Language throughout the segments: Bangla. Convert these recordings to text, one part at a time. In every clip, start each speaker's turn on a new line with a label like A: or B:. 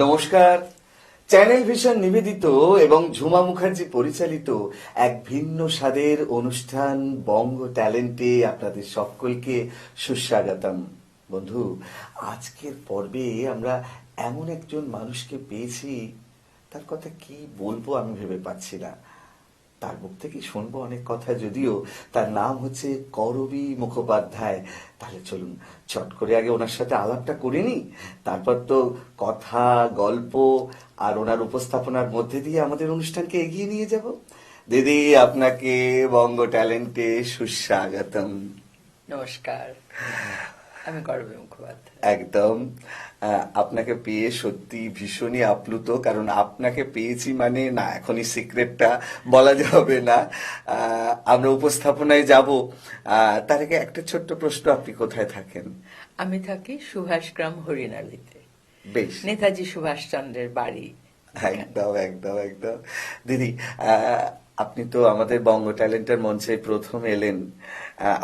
A: নমস্কার। চ্যানেল ভিশন নিবেদিত এবং ঝুমা মুখার্জি পরিচালিত এক ভিন্ন স্বাদের অনুষ্ঠান বঙ্গ ট্যালেন্টে আপনাদের সকলকে সুস্বাগতম। বন্ধু, আজকের পর্বে আমরা এমন একজন মানুষকে পেয়েছি, তার কথা কি বলবো আমি ভেবে পাচ্ছি না। তার মুখ থেকে শুনবো অনেক কথা, যদিও তার নাম হচ্ছে করবী মুখোপাধ্যায়। তাহলে চলুন চট করে আগে ওনার সাথে আলাপটা করে নিই, তারপর তো কথা, গল্প আর ওনার উপস্থাপনার মধ্যে দিয়ে আমাদের অনুষ্ঠানকে এগিয়ে নিয়ে যাব। দিদি, আপনাকে বঙ্গ ট্যালেন্টে সুস্বাগতম।
B: নমস্কার, আমি করবী মুখোপাধ্যায়।
A: একদম। আপনাকে পেয়ে সত্যি ভীষণই আপ্লুত, কারণ আপনাকে পেয়েছি মানে না, এখনই সিক্রেটটা বলা যাবে না। আমরা উপস্থাপনায় যাব। তার আগে একটা ছোট্ট প্রশ্ন, আপনি কোথায় থাকেন?
B: আমি থাকি সুভাষগ্রাম হরিণালীতে,
A: বেশ,
B: নেতাজি সুভাষচন্দ্রের বাড়ি।
A: একদম একদম একদম। দিদি, আপনি তো আমাদের বঙ্গ ট্যালেন্টের মঞ্চে প্রথম এলেন।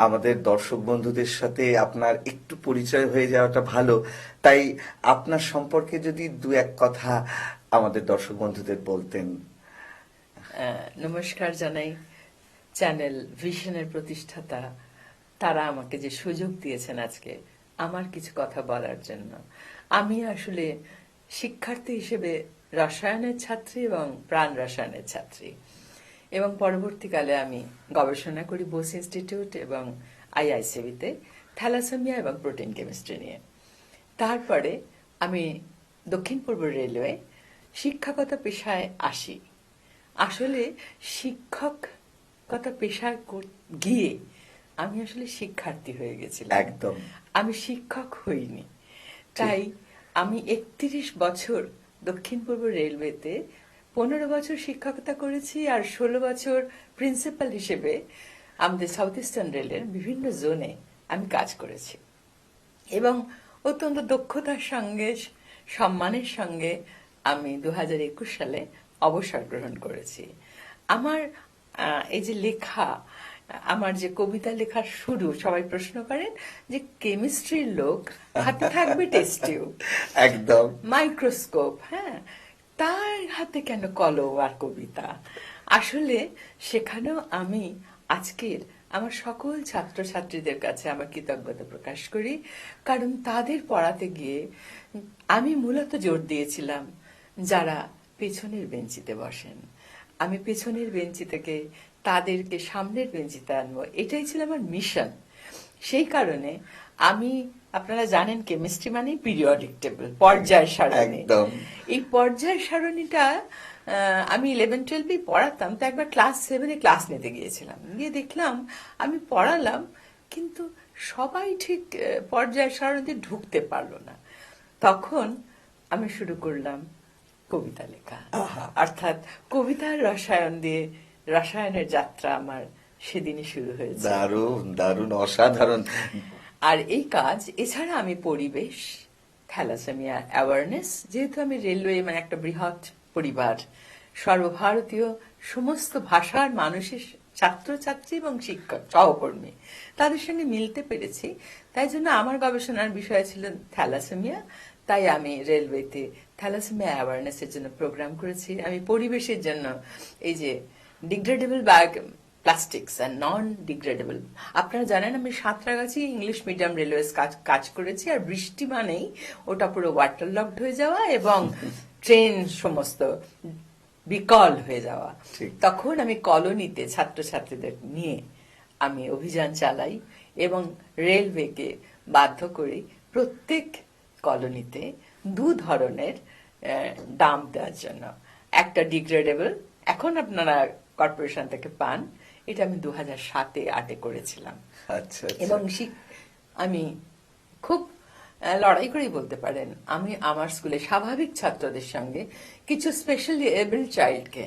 A: আমাদের দর্শক বন্ধুদের সাথে আপনার একটু পরিচয় হয়ে যাওয়াটা ভালো। তাই আপনার সম্পর্কে যদি দু এক কথা আমাদের দর্শক বন্ধুদের বলতেন।
B: নমস্কার জানাই চ্যানেল ভিশনের প্রতিষ্ঠাতা, তারা আমাকে যে সুযোগ দিয়েছেন আজকে আমার কিছু কথা বলার জন্য। আমি আসলে শিক্ষার্থী হিসেবে রসায়নের ছাত্রী এবং প্রাণ রসায়নের ছাত্রী, এবং পরবর্তীকালে আমি গবেষণা করি বোস ইনস্টিটিউট এবং আইআইসিবিতে থ্যালাসেমিয়া এবং প্রোটিন কেমিস্ট্রি নিয়ে। তারপরে আমি দক্ষিণ পূর্ব রেলওয়ে শিক্ষকতা পেশায় আসি। আসলে শিক্ষকতা পেশায় গিয়ে আমি আসলে শিক্ষার্থী হয়ে গেছিলাম,
A: একদম।
B: আমি শিক্ষক হইনি। তাই আমি 31 বছর দক্ষিণ পূর্ব রেলওয়েতে 15 বছর শিক্ষকতা করেছি, আর 16 বছর প্রিন্সিপাল হিসেবে আমাদের সাউথ ইস্টার্ন রেলের বিভিন্ন জোনে আমি কাজ করেছি, এবং অত্যন্ত দক্ষতার সঙ্গে সম্মানের সঙ্গে আমি 2021 সালে অবসর গ্রহণ করেছি। আমার এই যে লেখা, আমার যে কবিতা লেখার শুরু, সবাই প্রশ্ন করেন যে কেমিস্ট্রির লোক, হাতে থাকবে টেস্ট টিউব,
A: একদম
B: মাইক্রোস্কোপ, হ্যাঁ, তার হাতে কেন কলম আর কবিতা? আসলে সেখানেও আমি আজকের আমার সকল ছাত্রছাত্রীদের কাছে আমার কৃতজ্ঞতা প্রকাশ করি, কারণ তাদের পড়াতে গিয়ে আমি মূলত জোর দিয়েছিলাম যারা পেছনের বেঞ্চিতে বসেন। আমি পেছনের বেঞ্চি থেকে তাদেরকে সামনের বেঞ্চিতে আনবো, এটাই ছিল আমার মিশন। সেই কারণে আমি, আপনারা জানেন কেমিস্ট্রি মানে পিরিয়ডিক টেবিল, পর্যায় সারণী।
A: একদম।
B: এই পর্যায় সারণীটা আমি 11-12 পড়াতাম। তো একবার ক্লাস 7-এ ক্লাস নিতে গিয়েছিলাম, গিয়ে দেখলাম আমি পড়ালাম কিন্তু সবাই ঠিক পর্যায় সারণীতে ঢুকতে পারলো না। তখন আমি শুরু করলাম কবিতা লেখা, অর্থাৎ কবিতার রসায়ন দিয়ে রসায়নের যাত্রা আমার সেদিনই শুরু হয়েছে।
A: দারুণ দারুণ, অসাধারণ।
B: আর এই কাজ এছাড়া আমি পরিবেশ, থ্যালাসেমিয়া অ্যাওয়ারনেস, যেহেতু আমি রেলওয়ে মানে একটা বৃহৎ পরিবার, সর্বভারতীয় সমস্ত ভাষার মানুষের ছাত্রছাত্রী এবং শিক্ষক সহকর্মী, তাদের সঙ্গে মিলতে পেরেছি। তাই জন্য আমার গবেষণার বিষয় ছিল থ্যালাসেমিয়া। তাই আমি রেলওয়েতে থ্যালাসেমিয়া অ্যাওয়ারনেসের জন্য প্রোগ্রাম করেছি। আমি পরিবেশের জন্য এই যে degradable plastics and non degradable, আপনারা জানেন আমি সাঁতরাগাছি ইংলিশ মিডিয়াম রেলওয়ে কাজ করেছি, আর বৃষ্টি মানেই ওটা পুরো ওয়াটার লকড হয়ে যাওয়া এবং ট্রেন সমস্ত বিকল হয়ে যাওয়া। তখন আমি কলোনিতে ছাত্রছাত্রীদের নিয়ে আমি অভিযান চালাই এবং রেলওয়েকে বাধ্য করি প্রত্যেক কলোনিতে 2 ধরনের ডাম্প দেওয়ার জন্য। একটা ডিগ্রেডেবল, এখন আপনারা কর্পোরেশন থেকে পান, এটা আমি 2007-8 করেছিলাম।
A: আচ্ছা।
B: এবং আমি খুব লড়াই করেই বলতে পারেন, আমি আমার স্কুলে স্বাভাবিক ছাত্রদের সঙ্গে কিছু স্পেশালি এবল চাইল্ডকে,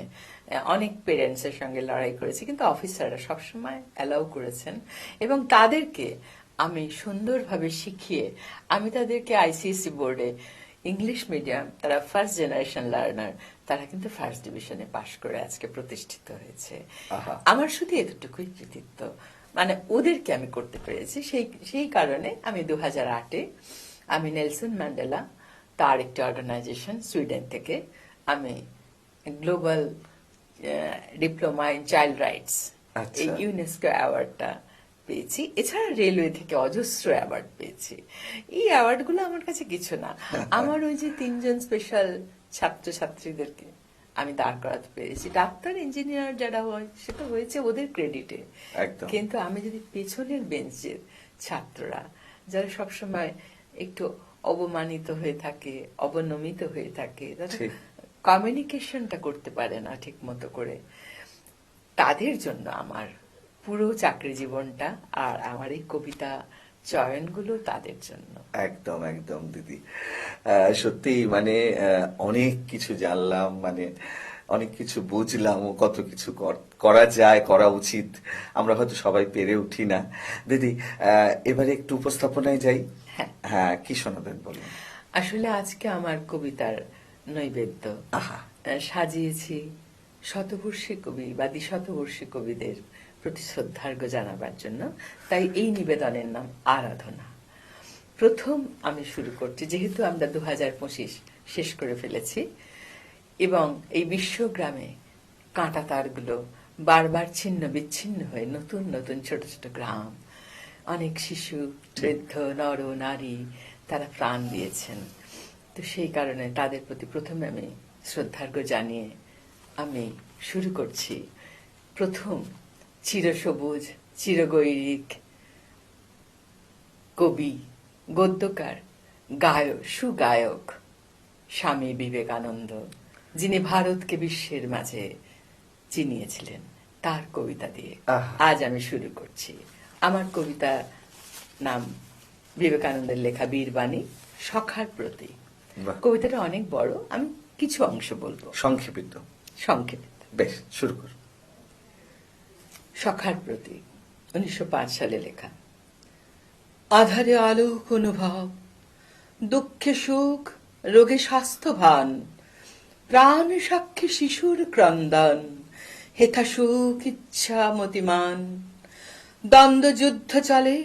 B: অনেক পেরেন্টসের সঙ্গে লড়াই করেছি, কিন্তু অফিসাররা সবসময় অ্যালাউ করেছেন, এবং তাদেরকে আমি সুন্দরভাবে শিখিয়ে আমি তাদেরকে আইসিএসসি বোর্ডে ইংলিশ মিডিয়াম, তারা ফার্স্ট জেনারেশন লার্নার, তারা কিন্তু ফার্স্ট ডিভিশনে পাশ করে আজকে প্রতিষ্ঠিত হয়েছে। আমার শুধু এতটুকুই কৃতিত্ব, মানে ওদেরকে আমি করতে পেরেছি। সেই কারণে আমি 2008-এ আমি নেলসন ম্যান্ডেলা তার একটি অর্গানাইজেশন সুইডেন থেকে আমি global diploma in child rights
A: আচ্ছা।
B: এই ইউনেস্কো অ্যাওয়ার্ডটা পেয়েছি। এছাড়া রেলওয়ে থেকে অজস্র অ্যাওয়ার্ড পেয়েছি। এই অ্যাওয়ার্ডগুলো আমার কাছে কিছু না, আমার ওই যে 3জন স্পেশাল ছাত্রছাত্রীদেরকে আমি দাঁড় করাতে পেরেছি। ডাক্তার ইঞ্জিনিয়ার যারা হয় সেটা হয়েছে ওদের ক্রেডিটে,
A: একদম।
B: কিন্তু আমি যদি পেছনের বেঞ্চের ছাত্ররা যারা সবসময় একটু অবমানিত হয়ে থাকে, অবনমিত হয়ে থাকে, যারা
A: ঠিক।
B: কমিউনিকেশনটা করতে পারে না ঠিক মতো করে, তাদের জন্য আমার পুরো চাকরি জীবনটা আর আমার এই কবিতা চয়নগুলো তাদের জন্য।
A: একদম একদম দিদি, সত্যি মানে অনেক কিছু জানলাম, মানে অনেক কিছু বুঝলাম, ও কত কিছু করা যায়, করা উচিত, আমরা হয়তো সবাই পেরে উঠি না। দিদি, এবারে একটু উপস্থাপনায় যাই।
B: হ্যাঁ।
A: হ্যাঁ, কি শোনাবেন বলুন।
B: আসলে আজকে আমার কবিতার নৈবেদ্য
A: আহা।
B: সাজিয়েছি শতবর্ষী কবি বা দ্বিশতবর্ষী কবিদের প্রতি শ্রদ্ধার্ঘ্য জানাবার জন্য, তাই এই নিবেদনের নাম আরাধনা। প্রথম আমি শুরু করছি, যেহেতু আমরা 2025 শেষ করে ফেলেছি এবং এই বিশ্বগ্রামে কাঁটা তারগুলো বারবার ছিন্ন বিচ্ছিন্ন হয়ে নতুন নতুন ছোট ছোট গ্রাম, অনেক শিশু, বৃদ্ধ, নর নারী তারা প্রাণ দিয়েছেন। তো সেই কারণে তাদের প্রতি প্রথমে আমি শ্রদ্ধার্ঘ্য জানিয়ে আমি শুরু করছি প্রথম চিরসবুজ চিরগৈরিক কবি, গদ্যকার, গায়ক, সুগায়ক স্বামী বিবেকানন্দ, যিনি ভারতকে বিশ্বের মাঝে চিনিয়েছিলেন, তার কবিতা দিয়ে
A: আহা।
B: আজ আমি শুরু করছি। আমার কবিতা নাম বিবেকানন্দের লেখা বীরবাণী, সখার প্রতি।
A: বাহ।
B: কবিতাটা অনেক বড়, আমি কিছু অংশ বলবো
A: সংক্ষেপিত।
B: সংক্ষেপে।
A: বেশ, শুরু করুন।
B: সখার প্রতি, 1905 সালে লেখা। আধারে আলোক অনুভব, দুঃখে সুখ, রোগে স্বাস্থ্যবান, প্রাণ সাক্ষী শিশুর ক্রন্দন, হেথা সুখ ইচ্ছা মতিমান। দ্বন্দ্ব যুদ্ধ চলে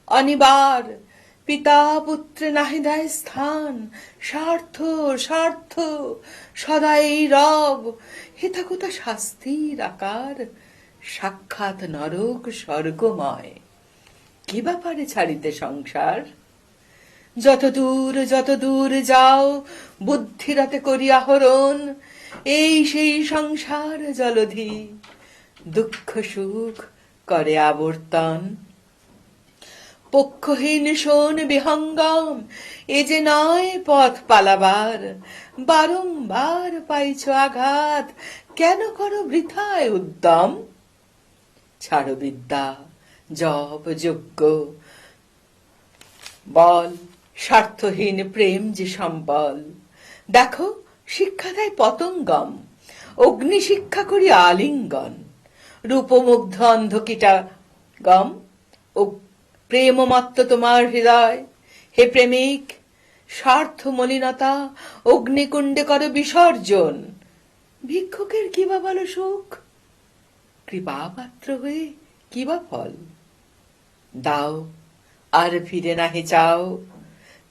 B: অনিবার, পিতা পুত্রে নাহি দেয় স্থান, স্বার্থ স্বার্থ সদাই রব, হেথা কোথা শাস্তির আকার, সাক্ষাৎ নরক স্বর্গময়। কি ব্যাপারে ছাড়িতে সংসার, যত দূর যাও বুদ্ধিরাতে করি আহরণ, এই সেই সংসার জলধি, দুঃখ সুখ করে আবর্তন। পক্ষহীন শোন বিহঙ্গম, এ যে নয় পথ পালাবার, বারংবার পাইছ আঘাত, কেন করো বৃথায় উদ্যম। ছাড়ো বিদ্যা, জপ, যজ্ঞ, বল, স্বার্থহীন প্রেম যে সম্বল। দেখো শিক্ষা দেয় পতঙ্গম, অগ্নি শিক্ষা করি আলিঙ্গন, রূপমুগ্ধ অন্ধকিটা গম, ও প্রেম মত্ত তোমার হৃদয়। হে প্রেমিক, স্বার্থ মলিনতা অগ্নিকুণ্ডে করো বিসর্জন। ভিক্ষুকের কি বা বলো সুখ, কৃপা পাত্র হয়ে কি বা ফল। দাও আর ফিরে নাহি চাও,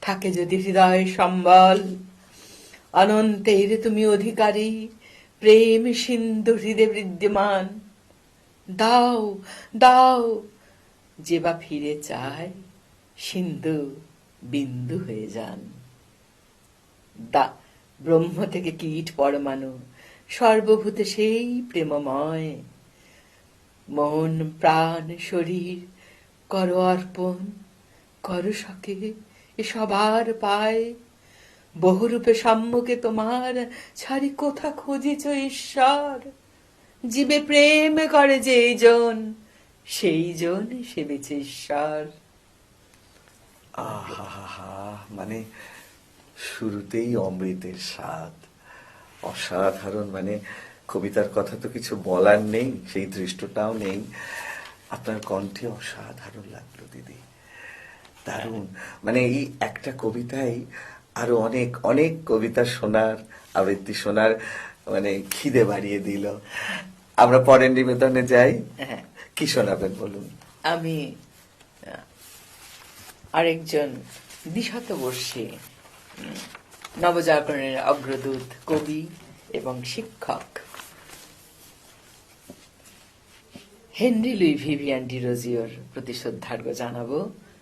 B: থাকে যদি হৃদয় সম্বল। অনন্তের তুমি অধিকারী, প্রেম সিন্ধু হৃদে বিদ্যমান। দাও দাও, যে বা ফিরে চায়, সিন্ধু বিন্দু হয়ে যান। ব্রহ্ম থেকে কীট পরমাণু, সর্বভূতে সেই প্রেমময়। মন প্রাণ শরীর করো অর্পণ, করো সকে এ সবার পায়। বহুরূপে সম্মুখে তোমার, ছাড়ি কোথা খুঁজিছ ঈশ্বর। জীবে প্রেম করে যেই জন, সেই জন সেবিছে ঈশ্বর।
A: আহা, মানে শুরুতেই অমৃতের স্বাদ, অসাধারণ। মানে কবিতার কথা তো কিছু বলার নেই, সেই দৃষ্টটাও নেই। আপনার কণ্ঠে অসাধারণ লাগলো দিদি, দারুণ। মানে এই একটা কবিতাই আরো অনেক অনেক কবিতা শোনার, আবৃত্তি শোনার মানে খিদে বাড়িয়ে দিল। আমরা পরের নিবেদনে যাই।
B: হ্যাঁ,
A: কি শোনাবেন বলুন।
B: আমি আরেকজন দ্বিশতবর্ষী নবজাগরণের অগ্রদূত, কবি এবং শিক্ষক হেনরি লুই ভিভিয়ান ডিরোজিওর প্রতি শ্রদ্ধার্ঘ্য জানাবো।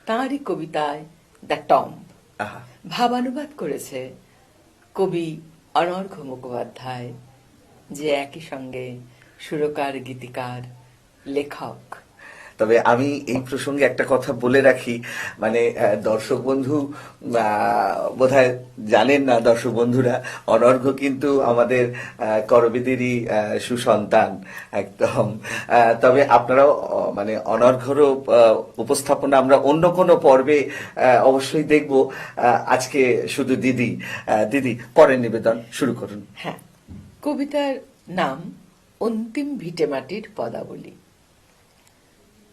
B: তাঁরই কবিতায় দ্য টম্ব
A: আহা,
B: ভাবানুবাদ করেছে কবি অনর্ঘ্য মুখোপাধ্যায়, যে একই সঙ্গে সুরকার, গীতিকার, লেখক।
A: তবে আমি এই প্রসঙ্গে একটা কথা বলে রাখি, মানে দর্শক বন্ধু বোধহয় জানেন না, দর্শক বন্ধুরা, অনর্ঘ্য কিন্তু আমাদের করবিদেরই সুসন্তান একদম। তবে আপনারাও মানে অনর্ঘ্যরও উপস্থাপনা আমরা অন্য কোনো পর্বে অবশ্যই দেখব। আজকে শুধু দিদি পরের নিবেদন শুরু করুন।
B: হ্যাঁ, কবিতার নাম অন্তিম ভিটেমাটির পদাবলী।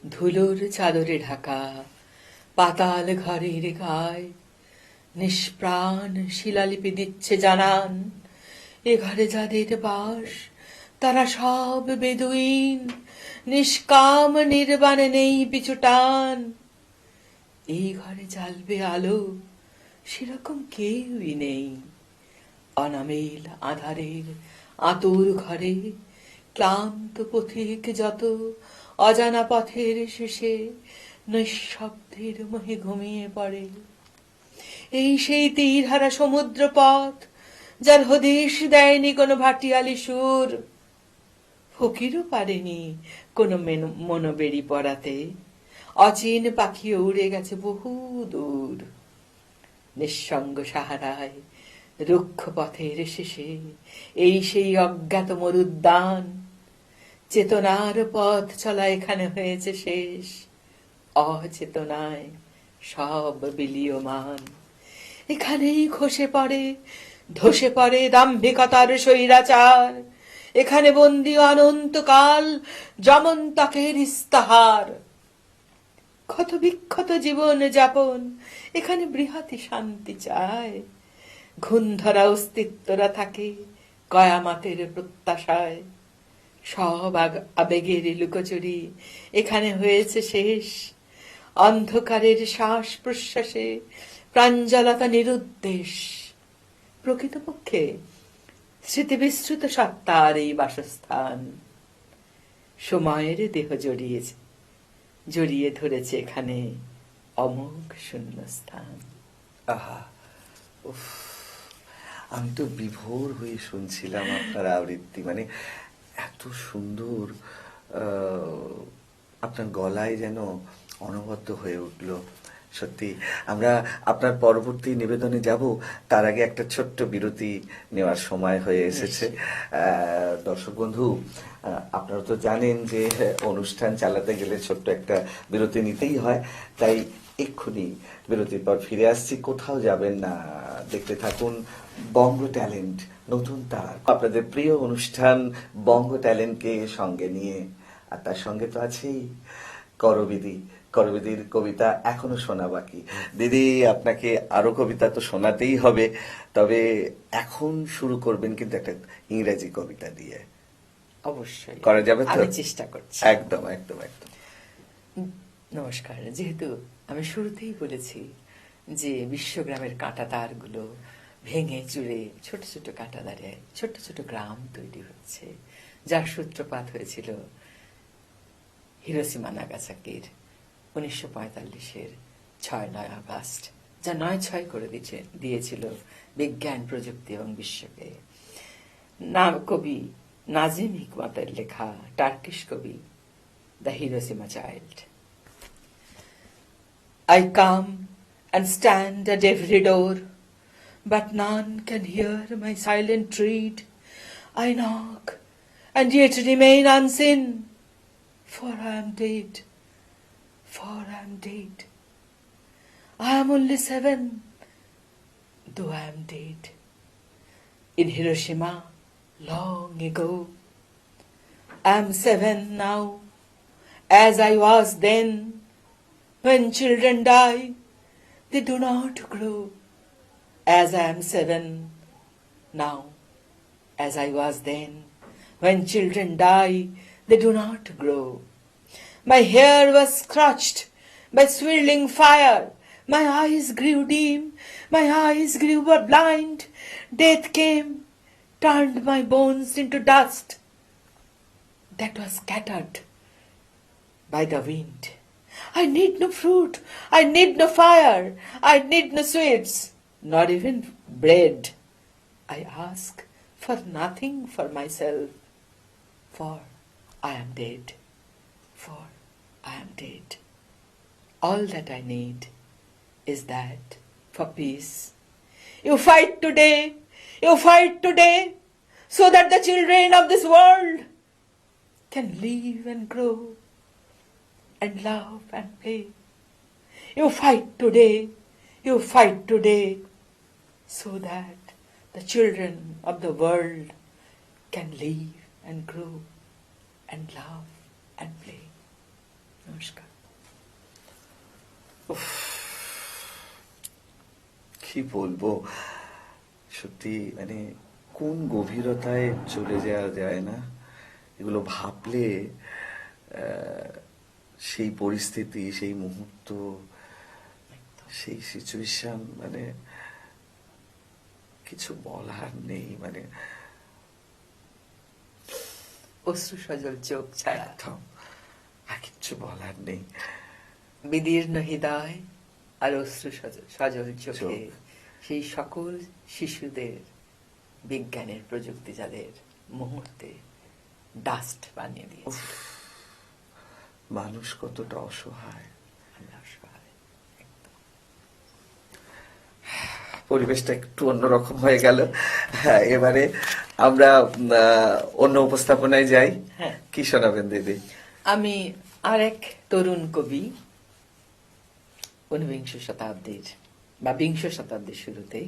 B: ধুলোর চাদরে ঢাকা পাতাল ঘরের গায় নিষ্প্রাণ শিলালিপি দিচ্ছে জানান, এ ঘরে যাদের বাস তারা সব বেদুইন, নিষ্কাম নির্বাণে নেই পিছু টান। এই ঘরে জ্বালবে আলো সেরকম কেউই নেই, অনামেল আধারের আতুর ঘরে ক্লান্ত পথিক যত অজানা পথের শেষে নিঃশব্দের মোহে ঘুমিয়ে পড়ে। এই সেই তীরহারা সমুদ্র পথ, যার হদিশ দেয়নি কোনো ভাটিয়ালি সুর, ফকিরও পারেনি কোনো মনোবেড়ি পড়াতে, অচিন পাখিও উড়ে গেছে বহু দূর। নিঃসঙ্গ সাহারায় রুক্ষ পথের শেষে এই সেই অজ্ঞাত মরুদ্যান, চেতনার পথ চলা এখানে হয়েছে শেষ, অচেতনায় সব বিলীয়মান। এখানেই ধসে পড়ে দাম্ভিকতার স্বৈরাচার, এখানে বন্দী অনন্তকাল যমন্তকের ইস্তাহার। ক্ষত বিক্ষত জীবন যাপন এখানে বৃহৎ শান্তি চায়, ঘুণ ধরা অস্তিত্বরা থাকে কয়ামাতের প্রত্যাশায়। সব আবেগের লুকোচুরি এখানে হয়েছে শেষ, অন্ধকারের শ্বাস প্রশ্বাসে প্রাঞ্জলতা নিরুদ্দেশ। প্রকৃতপক্ষে স্মৃতিবিস্মৃত সত্তার এই বাসস্থান, সময়ের দেহ জড়িয়ে ধরেছে এখানে অমোঘ শূন্যস্থান।
A: আহা, উফ, আমি তো বিভোর হয়ে শুনছিলাম আপনার আবৃত্তি, মানে এত সুন্দর। আপনার গলায় যেন অনবদ্য হয়ে উঠলো। সত্যি আমরা আপনার পরবর্তী নিবেদনে যাব, তার আগে একটা ছোট্ট বিরতি নেওয়ার সময় হয়ে এসেছে। দর্শক বন্ধু, আপনারা তো জানেন যে অনুষ্ঠান চালাতে গেলে ছোট্ট একটা বিরতি নিতেই হয়, তাই এক্ষুনি বিরতির পর ফিরে আসছি। কোথাও যাবেন না, দেখতে থাকুন বঙ্গ ট্যালেন্ট নতুন তার, আপনাদের প্রিয় অনুষ্ঠান বঙ্গ ট্যালেন্টকে সঙ্গে নিয়ে। আর তার সঙ্গে তো আছেই করবিদির কবিতা এখনো শোনা বাকি। দিদি, আপনাকে আরো কবিতা তো শোনাতেই হবে, তবে এখন শুরু করবেন কিন্তু একটা ইংরেজি কবিতা দিয়ে।
B: অবশ্যই
A: করা যাবে তো?
B: আমি চেষ্টা করছি।
A: একদম একদম একদম।
B: নমস্কার। যেহেতু আমি শুরুতেই বলেছি যে বিশ্বগ্রামের কাঁটা তারগুলো ভেঙে চুরে ছোট ছোট কাঁটা দাঁড়িয়ে ছোট ছোট গ্রাম তৈরি হচ্ছে, যার সূত্রপাত হয়েছিল হিরোশিমা নাগাসাকির 1945-এর 6-9 আগস্ট, যা 9/6 করে দিয়েছিল বিজ্ঞান, প্রযুক্তি এবং বিশ্বকে। কবি নাজিম হিকমতের লেখা টার্কিশ কবি the Hiroshima child. I come and stand at every door, but none can hear my silent tread. I knock and yet remain unseen, for I am dead, I am only 7, though I am dead. In Hiroshima, long ago, I am 7 now, as I was then. When children die, they do not grow, as I am 7 now, as I was then. When children die, they do not grow. My hair was scorched by swirling fire, My eyes grew dim, my eyes grew blind. Death came, turned my bones into dust that was scattered by the wind. I need no fruit, I need no fire, I need no sweets, not even bread. I ask for nothing for myself, for I am dead, for I am dead. All that I need is that for peace. You fight today, you fight today, so that the children of this world can live and grow and love and play. You fight today, you fight today, so that the children of the world can live and grow and love and play. Namaskar.
A: কি বলবো, সত্যি মানে কোন গভীরতায় চলে যাওয়া যায় না এগুলো ভাবলে। সেই পরিস্থিতি, সেই মুহূর্ত, সেই সিচুয়েশন, মানে কিছু বলার নেই, মানে
B: অশ্রু সজল চোখ ছাড়া,
A: একদম আর কিচ্ছু বলার নেই।
B: বিদীর্ণ হৃদয় আর অশ্রু সজল চোখে
A: চোখ।
B: সেই সকল শিশুদের বিজ্ঞানের প্রযুক্তি যাদের মুহূর্তে ডাস্ট বানিয়ে দিয়েছে।
A: মানুষ কতটা অসহায়।
B: আমরা অসহায়, একদম।
A: পরিবেশটা একটু অন্যরকম হয়ে গেল। হ্যাঁ, এবারে আমরা অন্য উপস্থাপনায় যাই।
B: হ্যাঁ।
A: কি শোনাবেন দিদি?
B: আমি আরেক তরুণ কবি, ঊনবিংশ শতাব্দীর বা বিংশ শতাব্দীর শুরুতেই,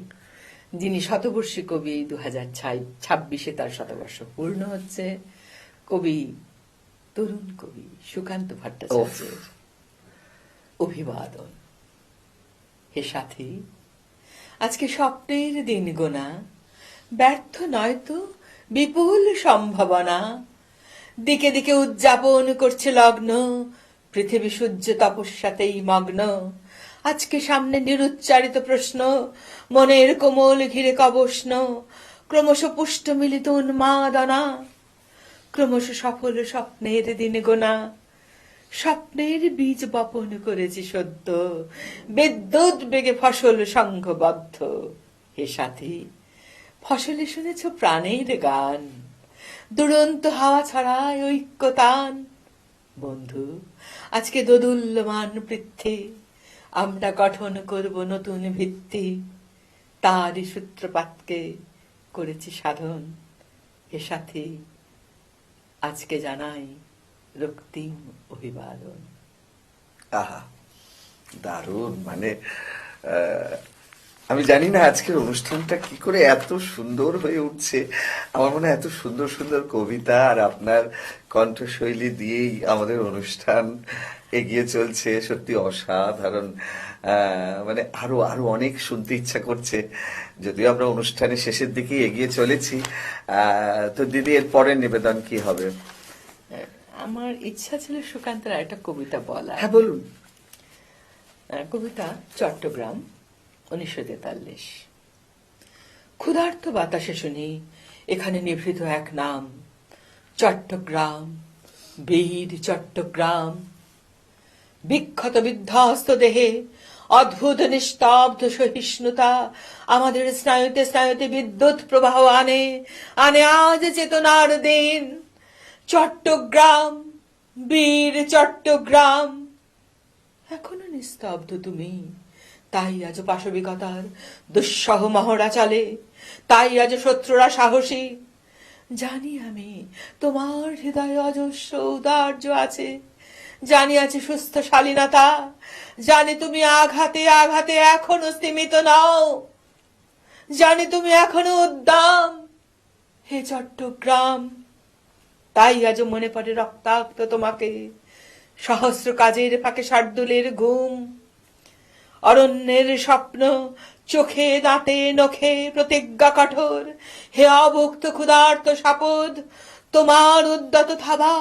B: যিনি শতবর্ষী কবি, 2026 তার শতবর্ষ পূর্ণ হচ্ছে, কবি, তরুণ কবি সুকান্ত ভট্টাচার্যের অভিবাদন। হে সাথী, আজকে স্বপ্নের দিন গোনা, ব্যর্থ নয়তো বিপুল সম্ভাবনা, দিকে দিকে উদযাপন করছে লগ্ন, পৃথিবী সূর্য তপস্যাতেই মগ্ন। আজকে সামনে নিরুচ্চারিত প্রশ্ন, মনের কোমল ঘিরে কবষ্ণ, ক্রমশ পুষ্ট মিলিত উন্মাদনা, ক্রমশ সফল স্বপ্নের দিন গোনা। স্বপ্নের বীজ বপন করেছি সদ্য, বিদ্যুৎ বেগে ফসল সংঘবদ্ধ। হে সাথী, ফসলে শুনেছ প্রাণের গান, দুরন্ত হাওয়া ছড়ায় ঐক্যতান। বন্ধু, আজকে দোদুল্যমান পৃথ্বী, আমরা গঠন করব নতুন ভিত্তি, তারই সূত্রপাতকে করেছি সাধন। হে সাথী, আজকে জানাই রক্তিম অভিবাদন।
A: আহা, দারুণ। মানে আমি জানি না আজকের অনুষ্ঠানটা কি করে এত সুন্দর হয়ে উঠছে। আমার মনে হয় এত সুন্দর সুন্দর কবিতা আর আপনার কণ্ঠশৈলী দিয়েই আমাদের অনুষ্ঠান এগিয়ে চলছে। সত্যি অসাধারণ। মানে আরো আরো অনেক শুনতে ইচ্ছা করছে, যদিও আমরা অনুষ্ঠানের শেষের দিকে এগিয়ে চলেছি। তো দিদি, এর পরের নিবেদন কি হবে?
B: আমার ইচ্ছা ছিল সুকান্তের একটা কবিতা বলা।
A: হ্যাঁ, বলুন।
B: কবিতা চট্টগ্রাম, 1943। ক্ষুধার্ত বাতাসে শুনি এখানে নিভৃত এক নাম, চট্টগ্রাম, বীর চট্টগ্রাম। বিক্ষত বিধ্বস্ত দেহে অদ্ভুত নিস্তব্ধ সহিষ্ণুতা আমাদের স্নায়ুতে স্নায়ুতে বিদ্যুৎ প্রবাহ আনে, আনে আজ চেতনার দিন। চট্টগ্রাম, বীর চট্টগ্রাম। এখনো নিস্তব্ধ তুমি, তাই আজ পাশবিকতার দুঃসহ মহড়া চলে, তাই আজ শত্রুরা সাহসী। জানি আমি তোমার হৃদয়ে অজস্র উদার্য আছে, জানি আছে সুস্থ শালীনতা, জানি তুমি আঘাতে আঘাতে এখনো স্তিমিত নও, জানি তুমি এখনো উদ্দাম। হে চট্টগ্রাম, তাই আজ মনে পড়ে রক্তাক্ত তোমাকে, সহস্র কাজের ফাঁকে শার্দুলের ঘুম, অরণ্যের স্বপ্ন, চোখে দাঁতে নখে প্রতিজ্ঞা কঠোর। হে অভুক্ত ক্ষুধার্ত সাপদ, তোমার উদ্যত থাবা,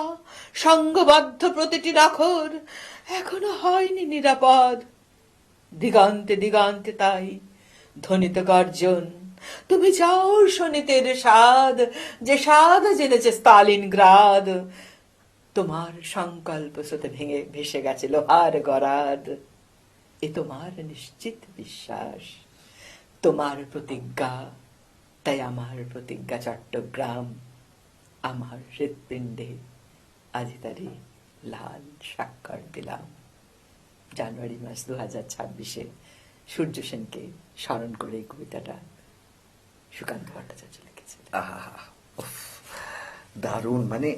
B: সঙ্গবদ্ধ প্রতিটি নখর এখনো হয়নি নিরাপদ। দিগন্তে দিগন্তে তাই ধ্বনিত গর্জন, তুমি যাও শোনিতের স্বাদ, যে স্বাদ জেনেছে স্তালিন গ্রাদ, তোমার সংকল্প স্রোতে ভেঙে ভেসে গেছে লোহার গরাদ, এ তোমার নিশ্চিত বিশ্বাস, তোমার প্রতিজ্ঞা, তাই আমার প্রতিজ্ঞা চট্টগ্রাম, আমার হৃৎপিণ্ডে আজ তারি লাল স্বাক্ষর দিলাম। জানুয়ারি মাস 2026-এ সূর্য সেনকে স্মরণ করে এই কবিতাটা সুকান্ত ভট্টাচার্য লিখেছিলেন।
A: আহা, উফ, দারুণ। মানে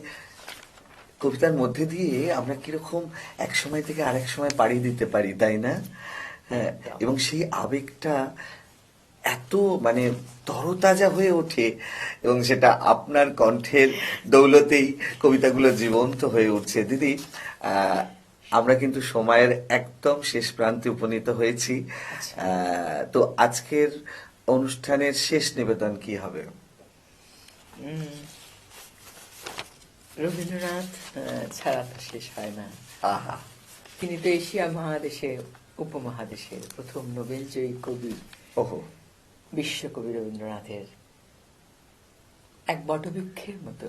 A: কবিতার মধ্যে দিয়ে আমরা কিরকম এক সময় থেকে আরেক সময় পাড়ি দিতে পারি, তাই না? হ্যাঁ,
B: একদম।
A: এবং সেই আবেগটা এত মানে তরতাজা হয়ে ওঠে, এবং সেটা আপনার কণ্ঠের দৌলতেই কবিতাগুলো জীবন্ত হয়ে উঠছে। দিদি, আমরা কিন্তু সময়ের একদম শেষ প্রান্তে উপনীত হয়েছি।
B: আচ্ছা।
A: তো আজকের অনুষ্ঠানের শেষ নিবেদন কি হবে?
B: রবীন্দ্রনাথ ছাড়া তো শেষ হয় না।
A: আহা,
B: তিনি তো এশিয়া মহাদেশে, উপমহাদেশের প্রথম নোবেল জয়ী কবি।
A: ওহো,
B: বিশ্বকবি রবীন্দ্রনাথের এক বটবৃক্ষের মতো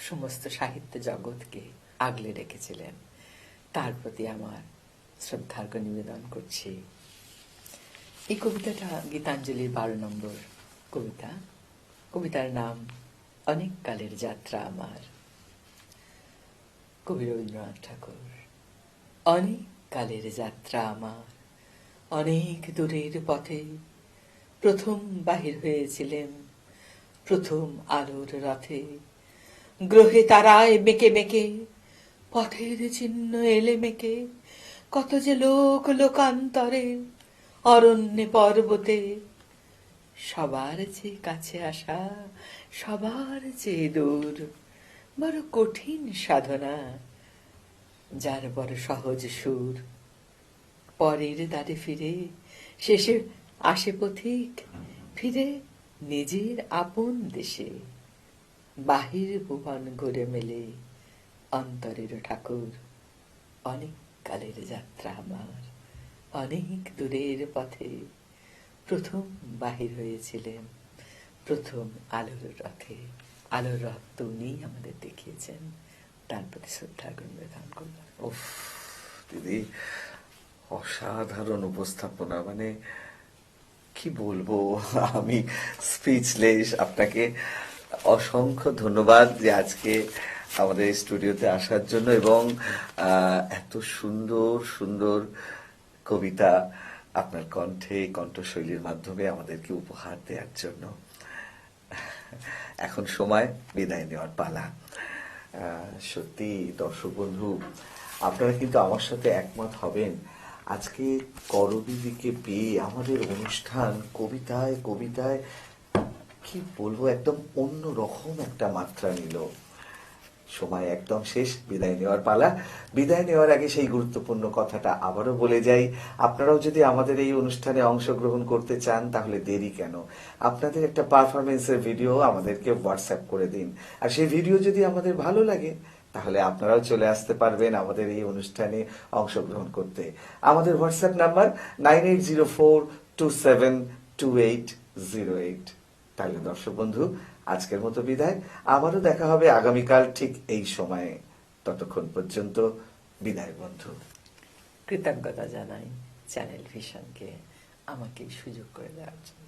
B: সমস্ত সাহিত্য জগৎকে আগলে রেখেছিলেন। তার প্রতি আমার শ্রদ্ধার্ঘ নিবেদন করছি। এই কবিতাটা গীতাঞ্জলির 12 নম্বর কবিতা। কবিতার নাম অনেক কালের যাত্রা আমার। কবি রবীন্দ্রনাথ ঠাকুর। অনেক কালের যাত্রা আমার, অনেক দূরের পথে প্রথম বাহির হয়েছিলেন, প্রথম আলোর রথে, গ্রহে তারায় মেকে মেকে, পথের চিহ্ন এলে মেকে, কত যে লোক লোকান্তরে, অরণ্যে পর্বতে, সবার চেয়ে কাছে আসা, সবার চেয়ে দূর, বড় কঠিন সাধনা, যার বড় সহজ সুর। পরের দ্বারে ফিরে শেষে আসে পথিক, ফিরে নিজের আপন দেশে, বাহির ভুবন ঘুরে মেলে অন্তরের ঠাকুর। অনেক কালের যাত্রা আমার, অনেক দূরের পথে প্রথম বাহির হয়েছিলেন, প্রথম আলোর রথে। আলোর রথ তো উনিই আমাদের দেখিয়েছেন, তার প্রতি শ্রদ্ধা নিবেদন করলাম।
A: উফ, দিদি, অসাধারণ উপস্থাপনা। মানে কি বলবো, আমি স্পিচলেস। আপনাকে অসংখ্য ধন্যবাদ যে আজকে আমাদের স্টুডিওতে আসার জন্য, এবং এত সুন্দর সুন্দর কবিতা আপনার কণ্ঠে, কণ্ঠশৈলীর মাধ্যমে আমাদেরকে উপহার দেওয়ার জন্য। এখন সময় বিদায় নেওয়ার পালা। সত্যি দর্শক বন্ধু, আপনারা কিন্তু আমার সাথে একমত হবেন, আজকে করবিদিকে পেয়ে আমাদের অনুষ্ঠান কবিতায় কবিতায় কি বলবো একদম অন্য রকম একটা মাত্রা নিল। সময় একদম শেষ, বিদায় নেওয়ার পালা। বিদায় নেওয়ার আগে সেই গুরুত্বপূর্ণ কথাটা আবারও বলে যাই, আপনারাও যদি আমাদের এই অনুষ্ঠানে অংশগ্রহণ করতে চান তাহলে দেরি কেন, আপনাদের একটা পারফরমেন্সের ভিডিও আমাদেরকে হোয়াটসঅ্যাপ করে দিন। আর সেই ভিডিও যদি আমাদের ভালো লাগে তাহলে আপনারাও চলে আসতে পারবেন আমাদের এই অনুষ্ঠানে অংশগ্রহণ করতে। আমাদের হোয়াটসঅ্যাপ নাম্বার 9804272808। তাহলে দর্শক বন্ধু, আজকের মতো বিদায়। আবারও দেখা হবে আগামীকাল ঠিক এই সময়ে। ততক্ষণ পর্যন্ত বিদায় বন্ধু।
B: কৃতজ্ঞতা জানাই চ্যানেল ভিশনকে আমাকে এই সুযোগ করে দেওয়ার জন্য।